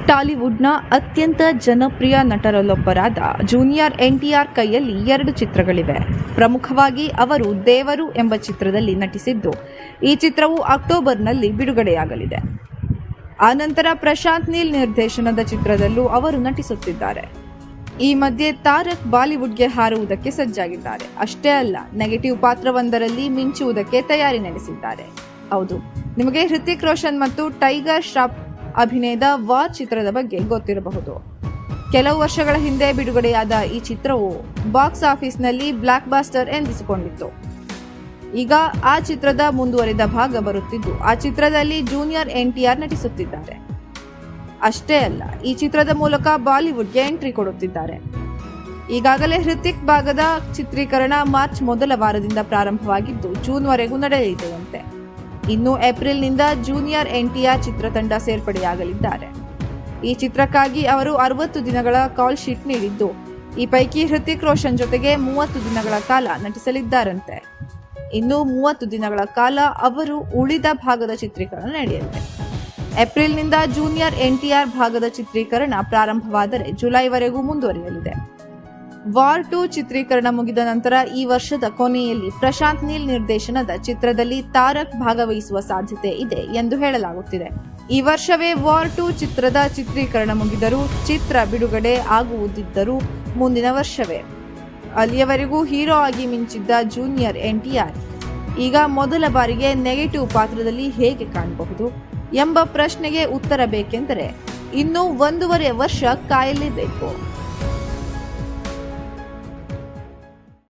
ಟಾಲಿವುಡ್ನ ಅತ್ಯಂತ ಜನಪ್ರಿಯ ನಟರಲ್ಲೊಬ್ಬರಾದ junior NTR ಕೈಯಲ್ಲಿ 2 ಚಿತ್ರಗಳಿವೆ. ಪ್ರಮುಖವಾಗಿ ಅವರು ದೇವರು ಎಂಬ ಚಿತ್ರದಲ್ಲಿ ನಟಿಸಿದ್ದು, ಈ ಚಿತ್ರವು ಅಕ್ಟೋಬರ್ನಲ್ಲಿ ಬಿಡುಗಡೆಯಾಗಲಿದೆ. ಆನಂತರ ಪ್ರಶಾಂತ್ ನೀಲ್ ನಿರ್ದೇಶನದ ಚಿತ್ರದಲ್ಲೂ ಅವರು ನಟಿಸುತ್ತಿದ್ದಾರೆ. ಈ ಮಧ್ಯೆ ತಾರಕ್ ಬಾಲಿವುಡ್ಗೆ ಹಾರುವುದಕ್ಕೆ ಸಜ್ಜಾಗಿದ್ದಾರೆ. ಅಷ್ಟೇ ಅಲ್ಲ, ನೆಗೆಟಿವ್ ಪಾತ್ರವೊಂದರಲ್ಲಿ ಮಿಂಚುವುದಕ್ಕೆ ತಯಾರಿ ನಡೆಸಿದ್ದಾರೆ. ಹೌದು, ನಿಮಗೆ ಹೃತಿಕ್ ರೋಷನ್ ಮತ್ತು ಟೈಗರ್ ಶ್ರಾಫ್ ಅಭಿನಯದ ವಾರ್ ಚಿತ್ರದ ಬಗ್ಗೆ ಗೊತ್ತಿರಬಹುದು. ಕೆಲವು ವರ್ಷಗಳ ಹಿಂದೆ ಬಿಡುಗಡೆಯಾದ ಈ ಚಿತ್ರವು ಬಾಕ್ಸ್ ಆಫೀಸ್ನಲ್ಲಿ ಬ್ಲಾಕ್ ಬಾಸ್ಟರ್ ಎನಿಸಿಕೊಂಡಿತ್ತು. ಈಗ ಆ ಚಿತ್ರದ ಮುಂದುವರಿದ ಭಾಗ ಬರುತ್ತಿದ್ದು, ಆ ಚಿತ್ರದಲ್ಲಿ ಜೂನಿಯರ್ NTR ನಟಿಸುತ್ತಿದ್ದಾರೆ. ಅಷ್ಟೇ ಅಲ್ಲ, ಈ ಚಿತ್ರದ ಮೂಲಕ ಬಾಲಿವುಡ್ಗೆ ಎಂಟ್ರಿ ಕೊಡುತ್ತಿದ್ದಾರೆ. ಈಗಾಗಲೇ ಹೃತಿಕ್ ಭಾಗದ ಚಿತ್ರೀಕರಣ ಮಾರ್ಚ್ ಮೊದಲ ವಾರದಿಂದ ಪ್ರಾರಂಭವಾಗಿದ್ದು, ಜೂನ್ವರೆಗೂ ನಡೆಯಲಿದೆಯಂತೆ. ಇನ್ನು ಏಪ್ರಿಲ್ನಿಂದ ಜೂನಿಯರ್ NTR ಚಿತ್ರತಂಡ ಸೇರ್ಪಡೆಯಾಗಲಿದ್ದಾರೆ. ಈ ಚಿತ್ರಕ್ಕಾಗಿ ಅವರು 60 ದಿನಗಳ ಕಾಲ್ ಶೀಟ್ ನೀಡಿದ್ದು, ಈ ಪೈಕಿ ಹೃತಿಕ್ ರೋಷನ್ ಜೊತೆಗೆ 30 ದಿನಗಳ ಕಾಲ ನಟಿಸಲಿದ್ದಾರಂತೆ. ಇನ್ನು 30 ದಿನಗಳ ಕಾಲ ಅವರು ಉಳಿದ ಭಾಗದ ಚಿತ್ರೀಕರಣ ನಡೆಯಲಿದೆ. ಏಪ್ರಿಲ್ನಿಂದ ಜೂನಿಯರ್ NTR ಭಾಗದ ಚಿತ್ರೀಕರಣ ಪ್ರಾರಂಭವಾದರೆ ಜುಲೈವರೆಗೂ ಮುಂದುವರಿಯಲಿದೆ. ವಾರ್ 2 ಚಿತ್ರೀಕರಣ ಮುಗಿದ ನಂತರ ಈ ವರ್ಷದ ಕೊನೆಯಲ್ಲಿ ಪ್ರಶಾಂತ್ ನೀಲ್ ನಿರ್ದೇಶನದ ಚಿತ್ರದಲ್ಲಿ ತಾರಕ್ ಭಾಗವಹಿಸುವ ಸಾಧ್ಯತೆ ಇದೆ ಎಂದು ಹೇಳಲಾಗುತ್ತಿದೆ. ಈ ವರ್ಷವೇ ವಾರ್ 2 ಚಿತ್ರದ ಚಿತ್ರೀಕರಣ ಮುಗಿದರೂ ಚಿತ್ರ ಬಿಡುಗಡೆ ಆಗುವುದಿದ್ದರೂ ಮುಂದಿನ ವರ್ಷವೇ. ಅಲ್ಲಿಯವರೆಗೂ ಹೀರೋ ಆಗಿ ಮಿಂಚಿದ್ದ ಜೂನಿಯರ್ NTR ಈಗ ಮೊದಲ ಬಾರಿಗೆ ನೆಗೆಟಿವ್ ಪಾತ್ರದಲ್ಲಿ ಹೇಗೆ ಕಾಣಬಹುದು ಎಂಬ ಪ್ರಶ್ನೆಗೆ ಉತ್ತರ ಬೇಕೆಂದರೆ ಇನ್ನೂ 1.5 ವರ್ಷ ಕಾಯಲೇಬೇಕು.